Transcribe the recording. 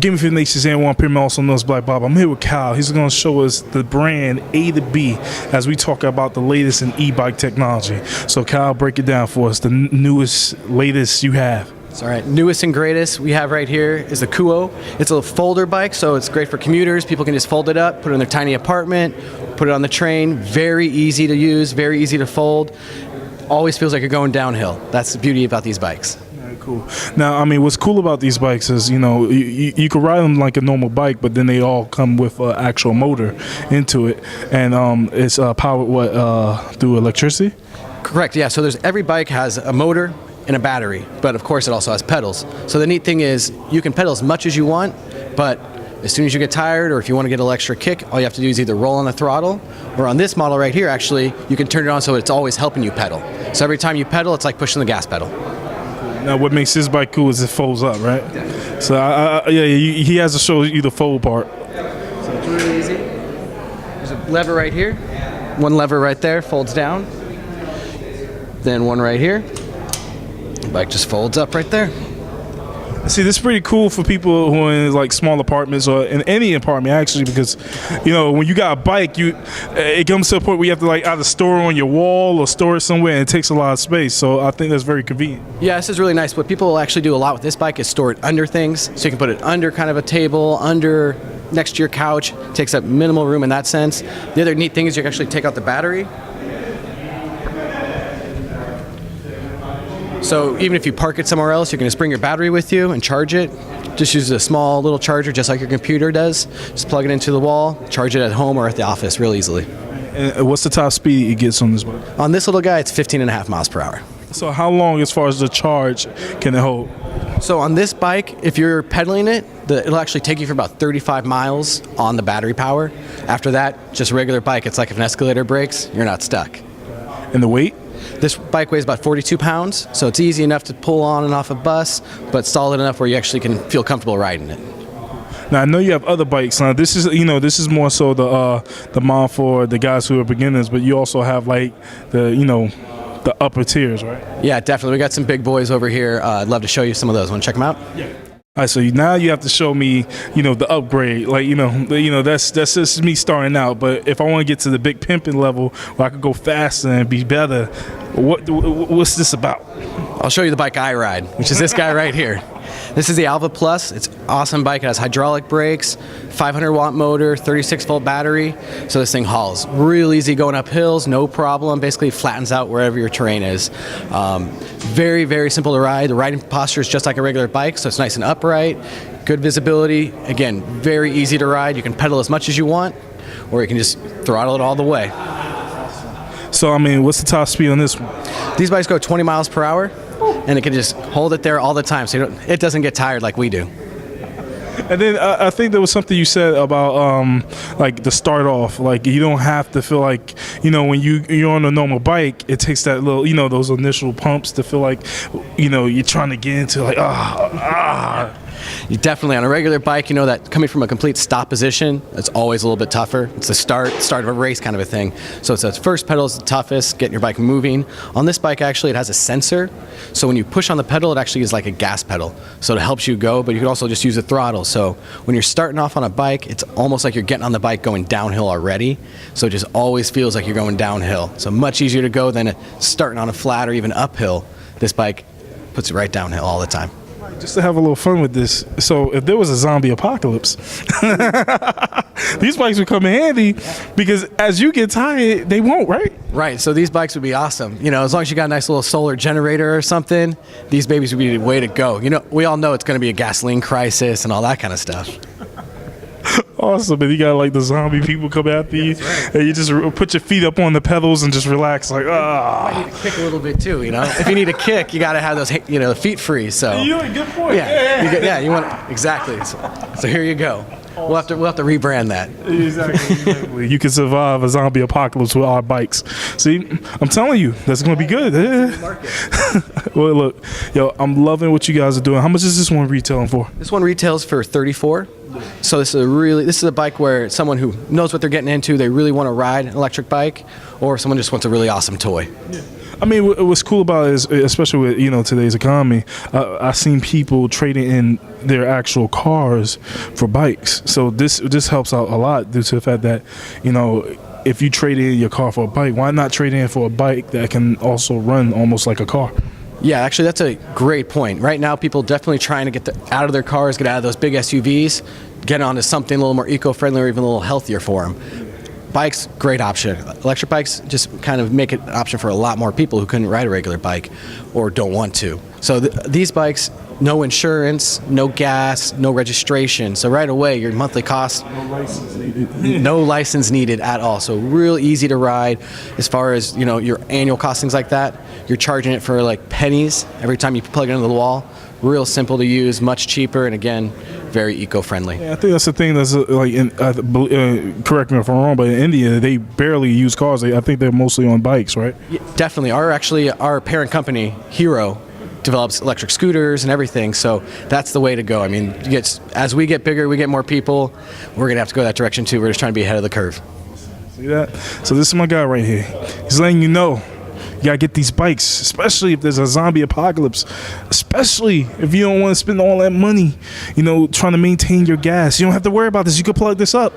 Gaming for the Nations and one Pyramid, also known as Black Bob. I'm here with Kyle. He's going to show us the brand A2B as we talk about the latest in e-bike technology. So Kyle, break it down for us, the newest, latest you have. That's all right. Newest and greatest we have right here is the Kuo. It's a folder bike, so it's great for commuters. People can just fold it up, put it in their tiny apartment, put it on the train. Very easy to use, very easy to fold. Always feels like you're going downhill. That's the beauty about these bikes. Cool. Now, I mean, what's cool about these bikes is, you know, you can ride them like a normal bike, but then they all come with an actual motor into it, and it's powered through electricity. Correct. Yeah. So every bike has a motor and a battery, but of course it also has pedals. So the neat thing is you can pedal as much as you want, but as soon as you get tired or if you want to get a little extra kick, all you have to do is either roll on the throttle, or on this model right here, actually, you can turn it on so it's always helping you pedal. So every time you pedal, it's like pushing the gas pedal. Now, what makes this bike cool is it folds up, right? Definitely. So, yeah, he has to show you the fold part. So it's really easy. There's a lever right here. One lever right there folds down. Then one right here. The bike just folds up right there. See, this is pretty cool for people who are in like small apartments or in any apartment actually, because you know when you got a bike, it comes to a point where you have to like either store it on your wall or store it somewhere, and it takes a lot of space. So I think that's very convenient. Yeah, this is really nice. What people actually do a lot with this bike is store it under things, so you can put it under kind of a table, under next to your couch. It takes up minimal room in that sense. The other neat thing is you can actually take out the battery. So even if you park it somewhere else, you can just bring your battery with you and charge it. Just use a small little charger, just like your computer does. Just plug it into the wall, charge it at home or at the office real easily. And what's the top speed it gets on this bike? On this little guy, it's 15.5 miles per hour. So how long, as far as the charge, can it hold? So on this bike, if you're pedaling it, it'll actually take you for about 35 miles on the battery power. After that, just regular bike, it's like if an escalator breaks, you're not stuck. And the weight? This bike weighs about 42 pounds, so it's easy enough to pull on and off a bus, but solid enough where you actually can feel comfortable riding it. Now I know you have other bikes. Now this is more so the mod for the guys who are beginners, but you also have like the upper tiers, right? Yeah, definitely. We got some big boys over here. I'd love to show you some of those. Want to check them out? Yeah. All right, so now you have to show me, the upgrade. Like, that's just me starting out. But if I want to get to the big pimping level where I could go faster and be better, what's this about? I'll show you the bike I ride, which is this guy right here. This is the Alva Plus. It's an awesome bike. It has hydraulic brakes, 500-watt motor, 36-volt battery. So this thing hauls. Real easy going up hills, no problem. Basically flattens out wherever your terrain is. Very, very simple to ride. The riding posture is just like a regular bike, so it's nice and upright. Good visibility. Again, very easy to ride. You can pedal as much as you want, or you can just throttle it all the way. So, I mean, what's the top speed on this one? These bikes go 20 miles per hour. And it can just hold it there all the time, so it doesn't get tired like we do. And then I think there was something you said about like the start off. Like you don't have to feel like when you're on a normal bike, it takes that little those initial pumps to feel like you're trying to get into like You definitely on a regular bike, that coming from a complete stop position, it's always a little bit tougher. It's the start of a race kind of a thing. So it's the first pedal is the toughest, getting your bike moving. On this bike, actually, it has a sensor. So when you push on the pedal, it actually is like a gas pedal. So it helps you go, but you can also just use the throttle. So when you're starting off on a bike, it's almost like you're getting on the bike going downhill already. So it just always feels like you're going downhill. So much easier to go than starting on a flat or even uphill. This bike puts it right downhill all the time. Just to have a little fun with this, so if there was a zombie apocalypse, these bikes would come in handy because as you get tired, they won't, right? Right, so these bikes would be awesome. As long as you got a nice little solar generator or something, these babies would be the way to go. We all know it's going to be a gasoline crisis and all that kind of stuff. Awesome, and you got like the zombie people come after you, right. And you just put your feet up on the pedals and just relax, like You need to kick a little bit too, If you need a kick, you got to have those, the feet free. So you a good point. Yeah, you want exactly. So here you go. We'll have to rebrand that. Exactly. You can survive a zombie apocalypse with our bikes. See, I'm telling you, that's going to be good. Well, look, I'm loving what you guys are doing. How much is this one retailing for? This one retails for $34. So this is a bike where someone who knows what they're getting into, they really want to ride an electric bike, or someone just wants a really awesome toy. Yeah. I mean, what's cool about it is, especially with today's economy, I've seen people trading in their actual cars for bikes. So this helps out a lot due to the fact that if you trade in your car for a bike, why not trade in for a bike that can also run almost like a car? Yeah, actually, that's a great point. Right now, people definitely trying to get out of their cars, get out of those big SUVs, get onto something a little more eco-friendly or even a little healthier for them. Bikes, great option. Electric bikes just kind of make it an option for a lot more people who couldn't ride a regular bike or don't want to. So these bikes, no insurance, no gas, no registration. So right away, your monthly cost, no license needed at all. So real easy to ride. As far as your annual costings like that, you're charging it for like pennies every time you plug it into the wall. Real simple to use, much cheaper, and again, very eco-friendly. Yeah, I think that's the thing that's correct me if I'm wrong, but in India they barely use cars. I think they're mostly on bikes, right? Yeah, definitely. Our parent company, Hero, develops electric scooters and everything, so that's the way to go. I mean, as we get bigger, we get more people, we're going to have to go that direction too. We're just trying to be ahead of the curve. See that? So this is my guy right here. He's letting you know you gotta get these bikes, especially if there's a zombie apocalypse, especially if you don't want to spend all that money, trying to maintain your gas. You don't have to worry about this. You can plug this up.